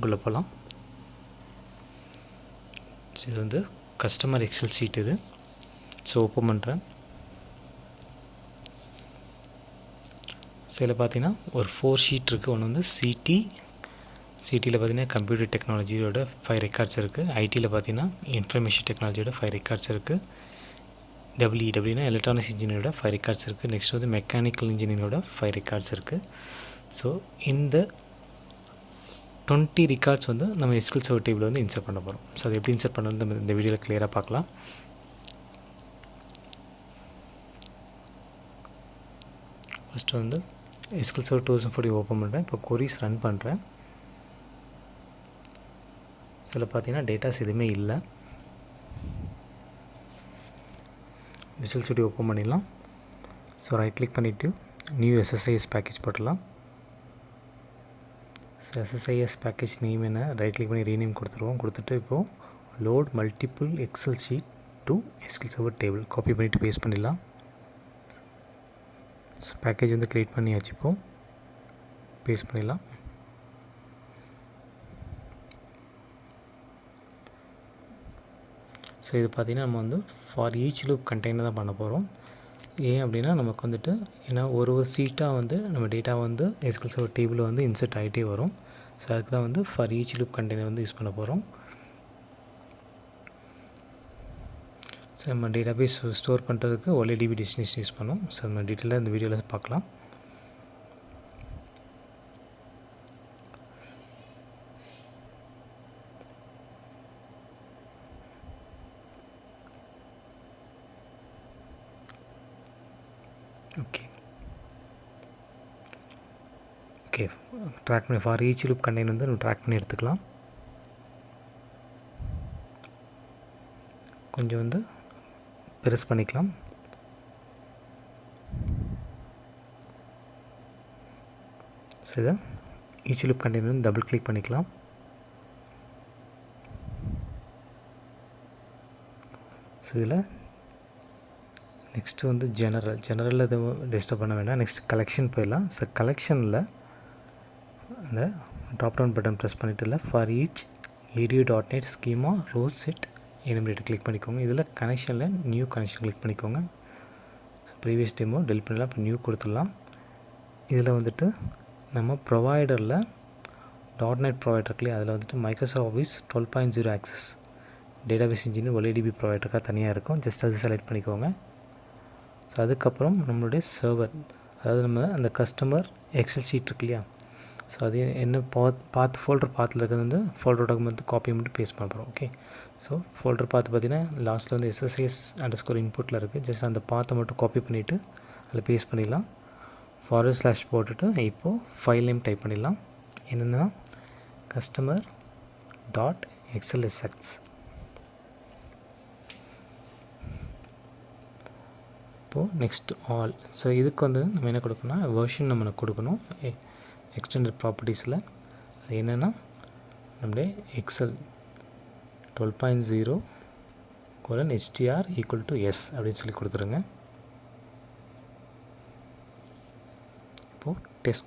அப்ளிகேஷனுக்குள்ளே போகலாம். இது வந்து கஸ்டமர் எக்ஸல் ஷீட் இது. ஸோ ஓப்பன் பண்ணுறேன். ஸோ இதில் பார்த்தீங்கன்னா ஒரு 4 ஷீட் இருக்குது. ஒன்று வந்து சிடியில் பார்த்தீங்கன்னா கம்ப்யூட்டர் டெக்னாலஜியோட 5 ரெக்கார்ட்ஸ் இருக்குது. ஐடியில் பார்த்தீங்கன்னா இன்ஃபர்மேஷன் டெக்னாலஜியோட 5 ரெக்கார்ட்ஸ் இருக்குது. டபிள்யூனா எலக்ட்ரானிக்ஸ் இன்ஜினியரோட 5 ரெக்கார்ட்ஸ் இருக்குது. நெக்ஸ்ட் வந்து மெக்கானிக்கல் இன்ஜினியரோட 5 ரெக்கார்ட்ஸ் இருக்குது. ஸோ இந்த 20 ரெக்கார்ட்ஸ் வந்து நம்ம எஸ்கியூஎல் சர்வர் டேபிள் வந்து இன்சர்ட் பண்ண போகிறோம். ஸோ அது எப்படி இன்சர்ட் பண்ணணும் நம்ம இந்த வீடியோவில் கிளியராக பார்க்கலாம். ஃபஸ்ட்டு வந்து எஸ்கியூஎல் சர்வர் 2040 ஓப்பன் பண்ணுறேன். இப்போ கொரிஸ் ரன் பண்ணுறேன். இதில் பார்த்தீங்கன்னா டேட்டாஸ் எதுவுமே இல்லை. விசுவல் ஸ்டுடியோ ஓப்பன் பண்ணிடலாம். ஸோ ரைட் கிளிக் பண்ணிவிட்டு நியூ SSIS பேக்கேஜ் போட்டுடலாம். ஸோ SSIS பேக்கேஜ் நேம் என்ன ரைட் கிளிக் பண்ணி ரீநேம் கொடுத்துருவோம். கொடுத்துட்டு இப்போது load multiple excel sheet to SQL server table copy பண்ணிவிட்டு பேஸ்ட் பண்ணிடலாம். ஸோ பேக்கேஜ் வந்து க்ரியேட் பண்ணியாச்சு. இப்போது பேஸ்ட் பண்ணிடலாம். ஸோ இது பார்த்திங்கன்னா நம்ம வந்து ஃபார் ஈச் லூப் கண்டெய்னர் தான் பண்ண போகிறோம். ஏன் அப்படின்னா நமக்கு வந்துட்டு ஏன்னா ஒரு சீட்டாக வந்து நம்ம டேட்டா வந்து எஸ்கியூஎல் சர்வர் டேபிள் வந்து இன்சர்ட் ஆகிட்டே வரும். ஸோ அதுக்கு தான் வந்து ஃபார் ஈச் லூப் கண்டெய்னர் வந்து யூஸ் பண்ண போகிறோம். ஸோ நம்ம டேட்டாபேஸ் ஸ்டோர் பண்ணுறதுக்கு OLEDB டெஸ்டினேஷன் யூஸ் பண்ணோம். ஸோ நம்ம டீட்டெயிலாக இந்த வீடியோவில் பார்க்கலாம். ஓகே ட்ராக் பண்ணி ஃபார் ஈச் லூப் கண்டெய்னர் வந்து நம்ம ட்ராக் பண்ணி எடுத்துக்கலாம். கொஞ்சம் வந்து பெருசு பண்ணிக்கலாம். ஸோ இதை ஈச் லூப் கண்டெய்னர் வந்து டபுள் கிளிக் பண்ணிக்கலாம். ஸோ இதில் நெக்ஸ்ட்டு வந்து ஜெனரலில் இது டிஸ்டர்ப் பண்ண வேண்டாம். நெக்ஸ்ட் கலெக்ஷன் போயிடலாம். ஸோ கலெக்ஷனில் அந்த ட்ராப் டவுன் பட்டன் ப்ரெஸ் பண்ணிட்டு இல்லை for each edu.net schema rose set eliminate click பண்ணிக்கோங்க. இதில் கனெக்ஷனில் நியூ கனெக்ஷன் கிளிக் பண்ணிக்கோங்க. ஸோ ப்ரீவியஸ் டெமோ டெலிட் பண்ணலாம். இப்போ நியூ கொடுத்துடலாம். இதில் வந்துட்டு நம்ம ப்ரொவைடரில் .net ப்ரொவைடர் இல்லையா அதில் வந்துட்டு Microsoft office 12.0 access database engineer OLEDB ப்ரொவைடருக்காக தனியாக இருக்கும். ஜஸ்ட் அது செலக்ட் பண்ணிக்கோங்க. ஸோ அதுக்கப்புறம் நம்மளுடைய சர்வர் அதாவது நம்ம அந்த கஸ்டமர் எக்ஸல் ஷீட் இருக்கு இல்லையா ஸோ அது என்ன ஃபோல்டர் பாத்தில் இருக்கிறது வந்து ஃபோல்டர் டாக்குமெண்ட் காப்பி மட்டும் பேஸ்ட் பண்ண போகிறோம். ஓகே ஸோ ஃபோல்டர் பார்த்து பார்த்தீங்கன்னா லாஸ்ட்டில் வந்து SSIS_ இன்புட்டில் இருக்குது. ஜஸ்ட் அந்த பாத்தை மட்டும் காப்பி பண்ணிவிட்டு அதில் பேஸ்ட் பண்ணிடலாம். // போட்டுட்டு இப்போது ஃபைல் நேம் டைப் பண்ணிடலாம். என்னென்னா customer.xlsx. இப்போது நெக்ஸ்ட் ஆல். ஸோ இதுக்கு வந்து நம்ம என்ன கொடுக்கணும்னா வெர்ஷன் நம்ம கொடுக்கணும். எக்ஸ்டெண்டட் ப்ராப்பர்ட்டிஸில் அது என்னென்னா நம்முடைய எக்ஸல் 12.0 :str = s அப்படின்னு சொல்லி கொடுத்துருங்க. இப்போது டெஸ்ட்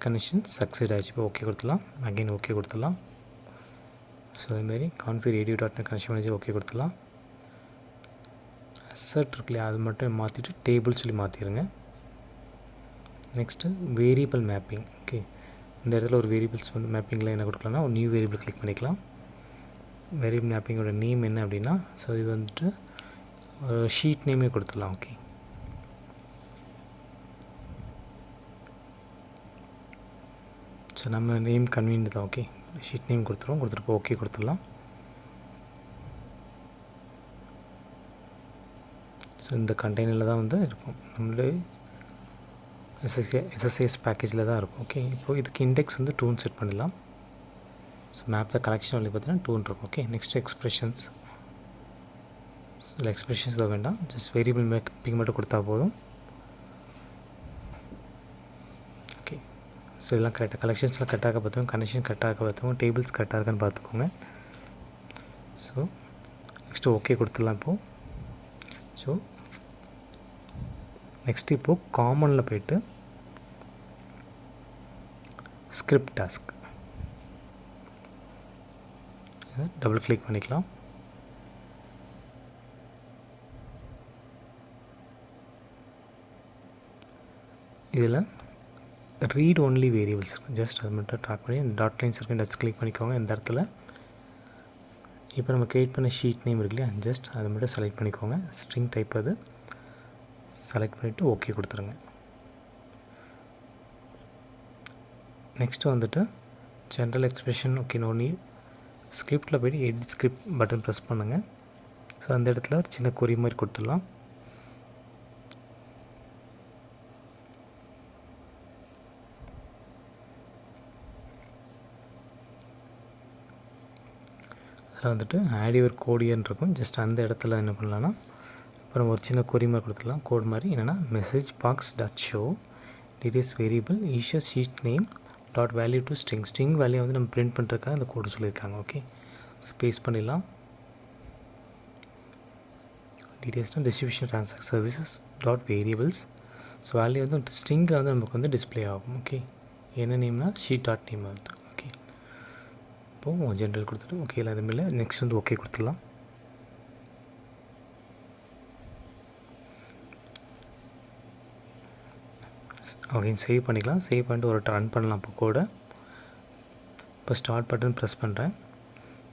கனெக்ஷன் சக்சீட் ஆகிடுச்சு. இப்போ ஓகே கொடுத்துடலாம். அகெயின் ஓகே கொடுத்துடலாம். ஸோ அதுமாரி கான்ஃபிகர் edu.net கனெக்ஷன் பண்ணி ஓகே கொடுத்துடலாம். அசட் இருக்குல்லையா அது மட்டும் மாற்றிட்டு டேபிள் சொல்லி மாற்றிடுங்க. Next variable mapping. ஓகே இந்த இடத்துல ஒரு வேரியபிள்ஸ் வந்து மேப்பிங்கில் என்ன கொடுக்கலாம்னா ஒரு நியூ வேரியபிள் கிளிக் பண்ணிக்கலாம். வேரியபிள் மேப்பிங்கோட நேம் என்ன அப்படின்னா ஸோ இது வந்துட்டு ஷீட் நேமே கொடுத்துடலாம். ஓகே ஸோ நம்ம நேம் கன்வீனியன்ட் தான். ஓகே ஷீட் நேம் கொடுத்துருவோம். கொடுத்துட்டு ஓகே கொடுத்துடலாம். ஸோ இந்த கண்டெய்னரில் தான் வந்து இருக்கும். நம்மளே SSIS பேக்கேஜில் தான் இருக்கும். ஓகே இப்போது இதுக்கு இண்டெக்ஸ் வந்து 2 செட் பண்ணிடலாம். ஸோ மேப் த கலெக்ஷன் வந்து பார்த்தீங்கன்னா 2 இருக்கும். Okay next expressions. இதில் எக்ஸ்பிரஷன்ஸ் தான் வேண்டாம். ஜஸ்ட் வேரியபிள் மேப்பிங் மட்டும் கொடுத்தா போதும். ஓகே ஸோ இதெல்லாம் கரெக்டாக கலெக்ஷன்ஸில் கரெக்டாக பார்த்துக்கோங்க. கனெக்ஷன் கரெக்டாக பார்த்துக்கோங்க. டேபிள்ஸ் கரெக்டாக இருக்கான்னு பார்த்துக்கோங்க. ஸோ நெக்ஸ்ட்டு ஓகே கொடுத்துடலாம். இப்போது ஸோ நெக்ஸ்ட் இப்போது காமனில் போய்ட்டு ஸ்கிரிப்ட் டாஸ்க் டபுள் கிளிக் பண்ணிக்கலாம். இதில் ரீட் ஒன்லி வேரியபிள்ஸ் இருக்கும். ஜஸ்ட் அது மட்டும் ட்ராக் பண்ணி டாட் லைன்ஸ் இருக்கு, டச் கிளிக் பண்ணிக்கோங்க. இந்த இடத்துல இப்போ நம்ம க்ரியேட் பண்ண ஷீட் நேம் இருக்கு இல்லையா, ஜஸ்ட் அதை மட்டும் செலக்ட் பண்ணிக்கோங்க. ஸ்ட்ரிங் டைப் அது செலக்ட் பண்ணிவிட்டு ஓகே கொடுத்துருங்க. நெக்ஸ்ட்டு வந்துட்டு general expression okay no need. ஸ்கிரிப்டில் போய்ட்டு எடிட் ஸ்கிரிப்ட் பட்டன் ப்ரெஸ் பண்ணுங்கள். ஸோ அந்த இடத்துல ஒரு சின்ன கொரி மாதிரி கொடுத்துடலாம். அதில் வந்துட்டு ஆட் யுவர் கோடியர்னு இருக்கும். ஜஸ்ட் அந்த இடத்துல என்ன பண்ணலான்னா அப்புறம் ஒரு சின்ன கொரி மாதிரி கொடுத்துடலாம். கோட் மாதிரி என்னென்னா message box dot show details variable Eicher sheet name dot value to string value வந்து நம்ம பிரிண்ட் பண்ணுறதுக்காக அந்த கோடு சொல்லியிருக்காங்க. ஓகே, ஸோ பேஸ்ட் பண்ணிடலாம். டீடைல்ஸ்னால் distribution transact services dot variables. So value வந்து ஸ்ட்ரிங்கில் வந்து நமக்கு வந்து டிஸ்பிளே ஆகும். ஓகே, என்ன நேம்னா ஷீட் டாட் நேம் வந்து. ஓகே, இப்போது ஜென்ரல் கொடுத்துட்டு ஓகே இல்லை அதுமாதிரி நெக்ஸ்ட் வந்து ஓகே கொடுத்துடலாம். அகைன் சேவ் பண்ணிக்கலாம். சேவ் பண்ணிட்டு ஒரு ரன் பண்ணலாம். இப்போ கூட இப்போ ஸ்டார்ட் பட்டன் ப்ரெஸ் பண்ணுறேன்.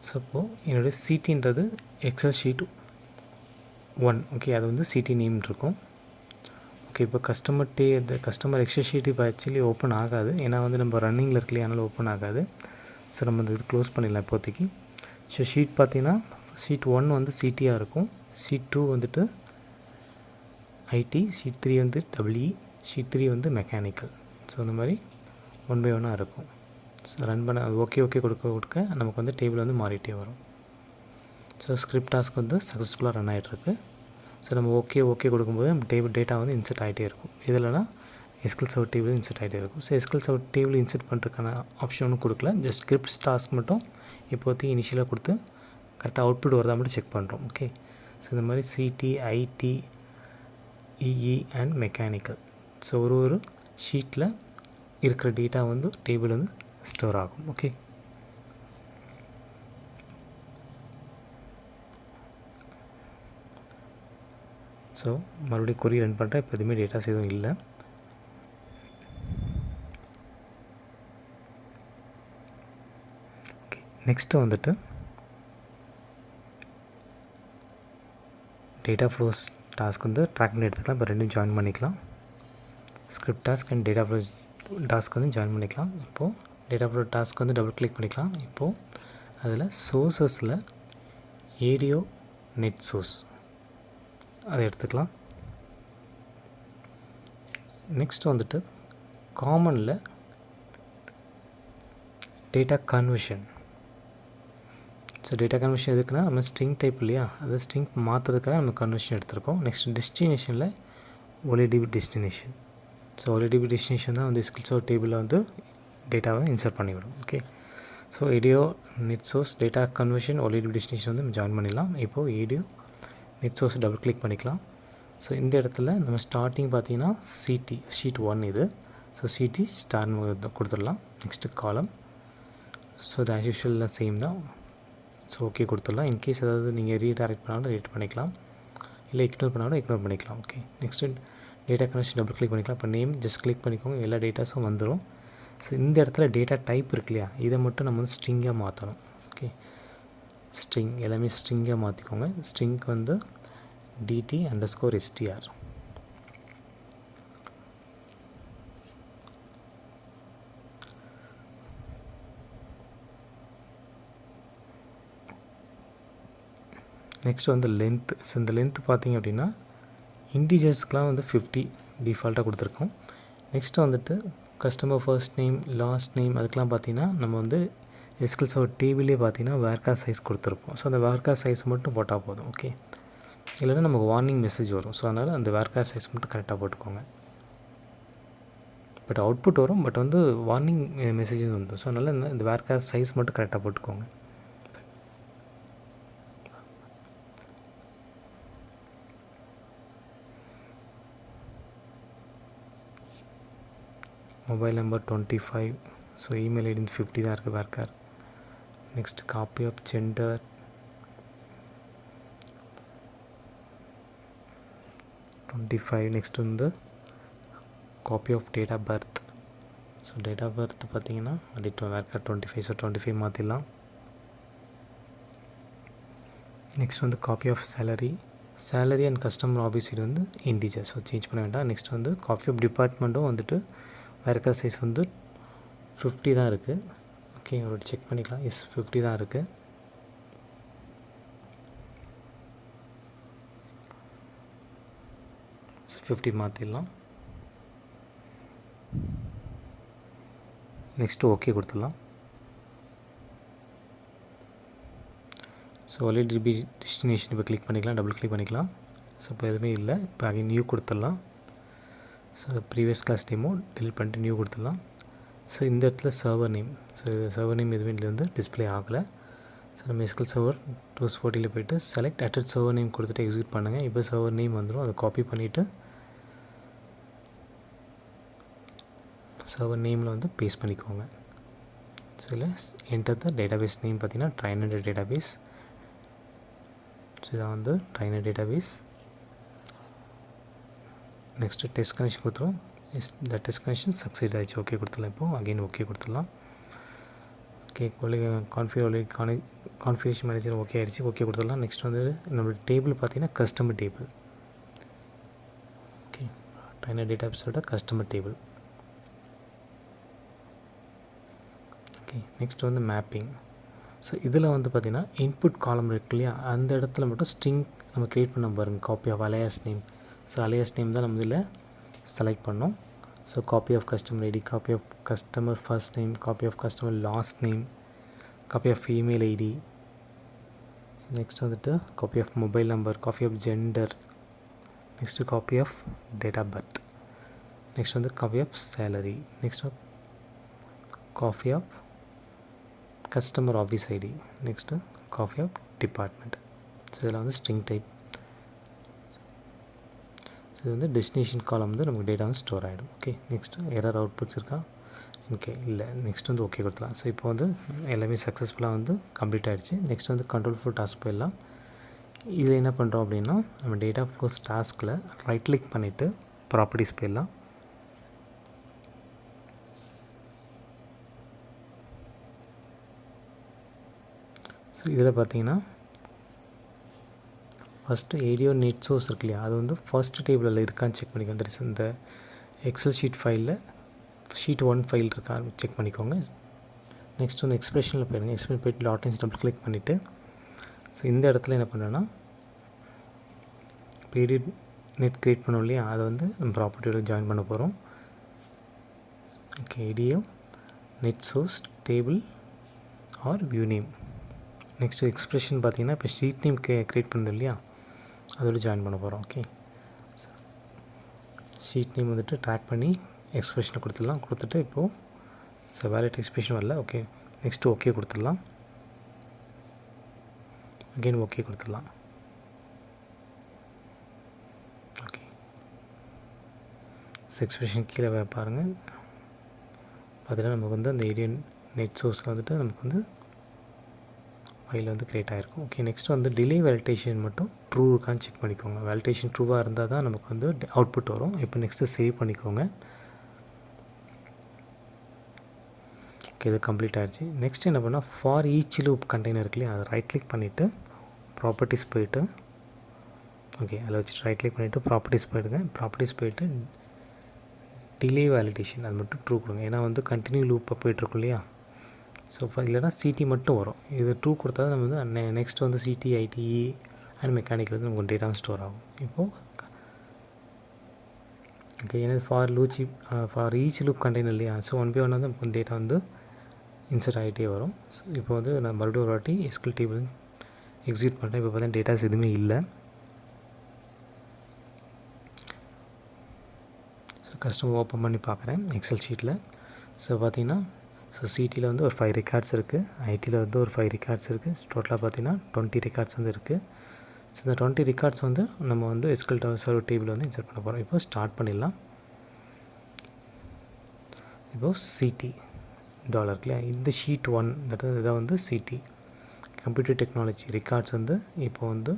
ஸோ இப்போது என்னுடைய சிடின்றது எக்ஸல் ஷீட் 1. ஓகே, அது வந்து சிடி நேம் இருக்கும். ஓகே, இப்போ கஸ்டமர் எக்ஸல் ஷீட் இப்போ ஆக்சுவலி ஓப்பன் ஆகாது. ஏன்னா வந்து நம்ம ரன்னிங்கில் இருக்கலையே, அதனால் ஓப்பன் ஆகாது. ஸோ நம்ம இந்த இது க்ளோஸ் பண்ணிடலாம் இப்போதைக்கு. ஸோ ஷீட் பார்த்திங்கன்னா ஷீட் 1 வந்து சிடியாக இருக்கும். ஷீட் 2 வந்துட்டு ஐடி, ஷீட் 3 வந்து டபிள்யூஇ, ஷீட் 3 வந்து மெக்கானிக்கல். ஸோ இந்த மாதிரி 1 by 1 இருக்கும். ஸோ ரன் பண்ண அது ஓகே கொடுக்க நமக்கு வந்து டேபிள் வந்து மாறிட்டே வரும். ஸோ ஸ்கிரிப்ட் டாஸ்க் வந்து சக்ஸஸ்ஃபுல்லாக ரன் ஆகிட்டுருக்கு. ஸோ நம்ம ஓகே கொடுக்கும்போது நம்ம டேட்டா வந்து இன்சர்ட் ஆகிட்டே இருக்கும். இதில்னா எஸ்கியூஎல் சர்வர் டேபிள் இன்சர்ட் ஆகிட்டே இருக்கும். So SQL server table insert பண்ணுறதுக்கான ஆப்ஷன் ஒன்றும் கொடுக்கல. ஜஸ்ட் ஸ்கிரிப்ட் டாஸ்க் மட்டும் இப்போதைக்கு இனிஷியலாக கொடுத்து கரெக்டாக அவுட்புட் வருதா மட்டும் செக் பண்ணுறோம். ஓகே, ஸோ இந்த மாதிரி CD, IT, EE and mechanical. So ஒரு ஷீட்டில் இருக்கிற டேட்டா வந்து டேபிள் வந்து ஸ்டோர் ஆகும். ஓகே, ஸோ மறுபடியும் கொரி ரன் பண்ணுறேன். இப்போ எதுவுமே டேட்டாஸ் எதுவும் இல்லை. ஓகே, நெக்ஸ்ட்டு வந்துட்டு டேட்டா ஃப்ளோஸ் டாஸ்க் வந்து ட்ராக் பண்ணி எடுத்துக்கலாம். இப்போ ரெண்டும் ஜாயின் பண்ணிக்கலாம். Script task and data flow task வந்து ஜாயின் பண்ணிக்கலாம். இப்போது டேட்டா ஃப்ளோ டாஸ்க் வந்து டபுள் கிளிக் பண்ணிக்கலாம். இப்போது அதில் சோர்ஸஸில் ஏடியோ நெட் சோர்ஸ் அதை எடுத்துக்கலாம். நெக்ஸ்ட் வந்துட்டு காமனில் data conversion. So data conversion எதுக்குன்னா நம்ம ஸ்ட்ரிங் டைப் இல்லையா, அது ஸ்ட்ரிங் மாற்றுறதுக்காக நம்ம கன்வர்ஷன் எடுத்திருக்கோம். நெக்ஸ்ட் டெஸ்டினேஷனில் OLEDB destination. So OLEDB destination தான் வந்து எஸ்கியூஎல் சர்வர் டேபிளில் வந்து டேட்டாவை இன்சர்ட் பண்ணிவிடும். Okay, so ADO net source data conversion OLEDB destination வந்து நம்ம ஜாயின் பண்ணிடலாம். இப்போது ADO net source double click பண்ணிக்கலாம். ஸோ இந்த இடத்துல நம்ம ஸ்டார்டிங் பார்த்தீங்கன்னா சிடி ஷீட் 1 இது. ஸோ சிடி ஸ்டார்னு கொடுத்துடலாம். நெக்ஸ்ட்டு காலம். ஸோ அது ஆஸ் யூஷுவல் சேம் தான். ஸோ ஓகே கொடுத்துடலாம். இன்கேஸ் ஏதாவது நீங்கள் ரீடைரக்ட் பண்ணாலும் ரீட் பண்ணிக்கலாம், இல்லை இக்னோர் பண்ணாலும் இக்னோர் பண்ணிக்கலாம். Okay, next data connection double click பண்ணிக்கலாம். இப்போ நேம் ஜஸ்ட் கிளிக் பண்ணிக்கோங்க, எல்லா டேட்டாஸும் வந்துடும். ஸோ இந்த இடத்துல டேட்டா டைப் இருக்கு இல்லையா, இதை மட்டும் நம்ம வந்து ஸ்ட்ரிங்காக மாற்றணும். ஓகே, ஸ்ட்ரிங் எல்லாமே ஸ்ட்ரிங்காக மாற்றிக்கோங்க. ஸ்ட்ரிங்க்கு வந்து DT_str. நெக்ஸ்ட் வந்து லென்த். ஸோ இந்த லென்த் பார்த்திங்க அப்படின்னா இன்டிஜர்ஸ்க்கெலாம் வந்து 50 டிஃபால்ட்டாக கொடுத்துருக்கோம். நெக்ஸ்ட்டு வந்துட்டு customer first name last name அதுக்கெலாம் பார்த்திங்கன்னா நம்ம வந்து எஸ்கியூஎல் சர்வர் டேபிளே பார்த்திங்கன்னா வேர்கார் சைஸ் கொடுத்துருப்போம். ஸோ அந்த வேர்கார் சைஸ் மட்டும் போட்டால் போதும். ஓகே, இல்லைன்னா நமக்கு வார்னிங் மெசேஜ் வரும். ஸோ அதனால் அந்த வேர்கார் சைஸ் மட்டும் கரெக்டாக போட்டுக்கோங்க. பட் அவுட்புட் வரும், பட் வந்து வார்னிங் மெசேஜ் வந்துடும். ஸோ அதனால் இந்த வேர்கார் சைஸ் மட்டும் கரெக்டாக போட்டுக்கோங்க. Mobile number 25 so email ID 50 தான் இருக்குது varchar. Next copy of gender, next வந்து copy of date of birth. So date of birth பார்த்தீங்கன்னா அது வேர்க்கர் 25, ஸோ 25 மாற்றிடலாம். நெக்ஸ்ட் வந்து copy of salary and customer office இது வந்து இன்டிஜர், ஸோ சேஞ்ச் பண்ண வேண்டாம். நெக்ஸ்ட் வந்து காப்பி ஆஃப் டிபார்ட்மெண்ட்டும் வந்துட்டு வேர்க்கர் சைஸ் வந்து 50 தான் இருக்குது. ஓகே, ஒரு செக் பண்ணிக்கலாம். எஸ் 50 தான் இருக்குது. ஸோ 50 மாற்றிடலாம். நெக்ஸ்ட்டு ஓகே கொடுத்துடலாம். ஸோ ஆல்ரெடி டெஸ்டினேஷன் இப்போ கிளிக் பண்ணிக்கலாம், டபுள் கிளிக் பண்ணிக்கலாம். ஸோ இப்போ எதுவுமே இல்லை. இப்போ அகைன் நியூ கொடுத்துடலாம். ஸோ ப்ரீவியஸ் கிளாஸ் நேமோ டெலிட் பண்ணிட்டு நியூ கொடுத்துடலாம். ஸோ இந்த இடத்துல server name, so server name எதுவுமே இதில் வந்து டிஸ்பிளே ஆகலை. ஸோ நம்ம எஸ்கியூஎல் சர்வர் 240 போய்ட்டு செலக்ட் அட்டட் சர்வர் நேம் கொடுத்துட்டு எக்ஸிக்யூட் பண்ணுங்கள். இப்போ சர்வர் நேம் வந்துடும். அதை காப்பி பண்ணிவிட்டு சர்வர் நேமில் வந்து பேஸ்ட் பண்ணிக்கோங்க. ஸோ இல்லை என்டர் த டேட்டாபேஸ் நேம் பார்த்தீங்கன்னா ட்ரைனர் டேட்டாபேஸ். ஸோ இதான் வந்து trainer database. Next test connection கொடுத்துரும். இந்த டெஸ்ட் கனெக்ஷன் சக்ஸீட் ஆகிடுச்சு. ஓகே கொடுத்துடலாம். இப்போது அகெயின் ஓகே கொடுத்துடலாம். ஓகே கான்ஃபிகரேஷன் மேனேஜர் ஓகே ஆகிடுச்சு. ஓகே கொடுத்துடலாம். நெக்ஸ்ட் வந்து நம்மளோட டேபிள் பார்த்தீங்கன்னா கஸ்டமர் டேபிள். ஓகே, ட்ரைனர் டேட்டாபேஸோட கஸ்டமர் டேபிள். ஓகே, நெக்ஸ்ட் வந்து மேப்பிங். ஸோ இதில் வந்து பார்த்திங்கன்னா இன்புட் காலம் இருக்கு இல்லையா, அந்த இடத்துல மட்டும் ஸ்ட்ரிங் நம்ம க்ரியேட் பண்ண பாருங்க. Copy of alias name. So alias name தான் நம்ம இதில் செலக்ட் பண்ணோம். So copy of customer ID, copy of customer first name, copy of customer last name, copy of email ID. So next வந்துட்டு copy of mobile number, copy of gender, next copy of date of birth, next வந்து copy of salary, next copy of customer office ID, next copy of department. So இதில் வந்து string type. So இது வந்து destination காலம் வந்து நமக்கு data வந்து store ஆகிடும். ஓகே, நெக்ஸ்ட்டு எரர் அவுட்புட்ஸ் இருக்கா? ஓகே, இல்லை. நெக்ஸ்ட் வந்து ஓகே கொடுத்துலாம். ஸோ இப்போ வந்து எல்லாமே சக்ஸஸ்ஃபுல்லாக வந்து கம்ப்ளீட் ஆகிடுச்சு. நெக்ஸ்ட் வந்து கண்ட்ரோல் ஃப்ளோ டாஸ்க் போயிடலாம். இதில் என்ன பண்ணுறோம் அப்படின்னா நம்ம டேட்டா ஃப்ளோஸ் டாஸ்கில் ரைட் கிளிக் பண்ணிவிட்டு ப்ராப்பர்ட்டிஸ் போயிடலாம். ஸோ இதில் பார்த்தீங்கன்னா ஃபஸ்ட்டு ஏடியோ நெட் சோர்ஸ் இருக்கு இல்லையா, அது வந்து ஃபர்ஸ்ட் டேபிளில் இருக்கான்னு செக் பண்ணிக்கோங்க. இந்த எக்ஸல் ஷீட் ஃபைலில் ஷீட் 1 ஃபைல் இருக்கா செக் பண்ணிக்கோங்க. நெக்ஸ்ட் வந்து எக்ஸ்பிரஷனில் போயிடுங்க. எக்ஸ்பிரஷன் போய்ட்டு லாட்லைன்ஸ் டபுள் கிளிக் பண்ணிவிட்டு ஸோ இந்த இடத்துல என்ன பண்ணுறோன்னா ஏடியோ நெட் க்ரியேட் பண்ணோம் இல்லையா, அதை வந்து நம்ம ப்ராப்பர்ட்டியோட ஜாயின் பண்ண போகிறோம். Okay, ADO net source table or view name. Next expression பார்த்தீங்கன்னா இப்போ ஷீட் நேம் க்ரியேட் பண்ணுது இல்லையா, அதோட ஜாயின் பண்ண போகிறோம். ஓகே, ஷீட் நேம் வந்துட்டு ட்ராக் பண்ணி எக்ஸ்பிரஷனை கொடுத்துடலாம். கொடுத்துட்டு இப்போது ஸோ வேலிட் எக்ஸ்பிரஷன் வரல. ஓகே, நெக்ஸ்ட்டு ஓகே கொடுத்துடலாம். அகெயின் ஓகே கொடுத்துடலாம். ஓகே, ஸோ எக்ஸ்பிரஷன் கீழே பாருங்கள். பார்த்தீங்கன்னா நமக்கு வந்து அந்த ஏடியோ நெட் சோர்ஸில் வந்துட்டு நமக்கு வந்து ஃபைல் வந்து க்ரியேட் ஆகிருக்கும். ஓகே, நெக்ஸ்ட் வந்து டிலே வேலிடேஷன் மட்டும் ட்ரூ இருக்கான்னு செக் பண்ணிக்கோங்க. வேலிடேஷன் ட்ரூவாக இருந்தால் தான் நமக்கு வந்து அவுட்புட் வரும். இப்போ நெக்ஸ்ட்டு சேவ் பண்ணிக்கோங்க. ஓகே, இது கம்ப்ளீட் ஆகிடுச்சு. நெக்ஸ்ட் என்ன பண்ணால் ஃபார் ஈச் லூப் கண்டெய்னர் இருக்கு இல்லையா, அதை ரைட் கிளிக் பண்ணிவிட்டு ப்ராப்பர்ட்டிஸ் போய்ட்டு ஓகே அதில் வச்சுட்டு ரைட் கிளிக் பண்ணிவிட்டு ப்ராப்பர்ட்டிஸ் போய்டுங்க. ப்ராப்பர்ட்டிஸ் போய்ட்டு டிலே வேலிடேஷன் அது மட்டும் ட்ரூ கொடுங்க. ஏன்னா வந்து கண்டினியூ லூப்பாக போய்ட்டுருக்கும் இல்லையா. ஸோ இல்லைனா சிடி மட்டும் வரும். இது ட்ரூ கொடுத்தா நம்ம வந்து நெக்ஸ்ட் வந்து சிடி, ஐடிஇ அண்ட் மெக்கானிக்கல் வந்து நமக்கு டேட்டா ஸ்டோர் ஆகும். இப்போது ஓகே, ஏன்னா ஃபார் ஈச் லூப் கண்டெய்னர் இல்லையா, ஸோ 1 by 1 வந்து நமக்கு டேட்டா வந்து இன்சர்ட் ஆகிட்டே வரும். ஸோ இப்போ வந்து நான் மறுபடியும் ஒரு வாட்டி எஸ்கியூஎல் டேபிள் எக்ஸிக்யூட் பண்ணுறேன். இப்போ பார்த்தீங்கன்னா டேட்டாஸ் எதுவுமே இல்லை. ஸோ கஸ்டமர் ஓப்பன் பண்ணி பார்க்குறேன் எக்ஸல் ஷீட்டில். ஸோ பார்த்தீங்கன்னா ஸோ சிடியில் வந்து ஒரு 5 ரெக்கார்ட்ஸ் இருக்குது, ஐடியில் வந்து ஒரு 5 ரெக்கார்ட்ஸ் இருக்குது. டோட்டலாக பார்த்தீங்கன்னா 20 ரெக்கார்ட்ஸ் வந்து இருக்குது. ஸோ இந்த 20 ரெக்கார்ட்ஸ் வந்து நம்ம வந்து எஸ்கியூஎல் சர்வர் டேபிள் வந்து இன்சர்ட் பண்ண போகிறோம். இப்போ ஸ்டார்ட் பண்ணிடலாம். இப்போது சிடி டாலர்ல இந்த ஷீட் 1 இதான் வந்து சிடி கம்ப்யூட்டர் டெக்னாலஜி ரெக்கார்ட்ஸ் வந்து இப்போ வந்து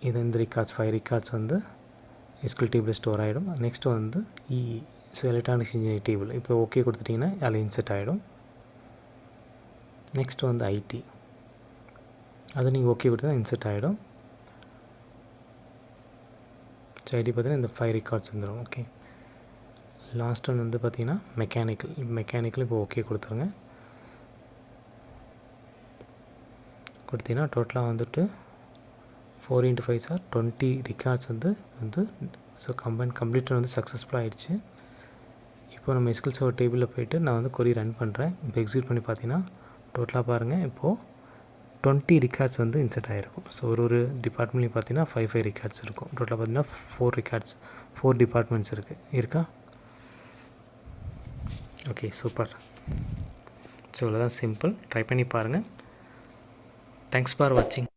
இது இந்த ரெக்கார்ட்ஸ் 5 ரெக்கார்ட்ஸ் வந்து எஸ்கியூஎல் டேபிள் ஸ்டோர் ஆகிடும். நெக்ஸ்ட் வந்து EE so electronics engineering table இப்போ ஓகே கொடுத்துட்டிங்கன்னா அதில் இன்சர்ட் ஆகிடும். நெக்ஸ்ட் வந்து ஐடி அது நீங்கள் ஓகே கொடுத்தா இன்சர்ட் ஆகிடும். ஸோ ஐடி பார்த்தீங்கன்னா இந்த 5 ரெக்கார்ட்ஸ் வந்துடும். ஓகே லாஸ்ட் ஒன் வந்து பார்த்திங்கன்னா மெக்கானிக்கல் இப்போ ஓகே கொடுத்துருங்க. கொடுத்தீங்கன்னா டோட்டலாக வந்துட்டு 4 × 5 சார் 20 ரெக்கார்ட்ஸ் வந்து ஸோ கம்ப்ளீட்டாக வந்து சக்ஸஸ்ஃபுல்லாக ஆகிடுச்சு. இப்போ நம்ம எஸ்கியூஎல் சர்வர் டேபிளில் போய்ட்டு நான் வந்து கொரி ரன் பண்ணுறேன். இப்போ எக்ஸிக்யூட் பண்ணி பார்த்தீங்கன்னா டோட்டலாக பாருங்கள் இப்போது 20 ரெக்கார்ட்ஸ் வந்து இன்சர்ட் ஆகிருக்கும். ஸோ ஒரு டிபார்ட்மெண்ட்லேயும் பார்த்தீங்கன்னா 5 ரெக்கார்ட்ஸ் இருக்கும். டோட்டலாக பார்த்தீங்கன்னா 4 டிபார்ட்மெண்ட்ஸ் இருக்கா. Okay super. ஸோ இவ்வளோதான் சிம்பிள். ட்ரை பண்ணி பாருங்கள். தேங்க்ஸ் ஃபார் வாட்சிங்.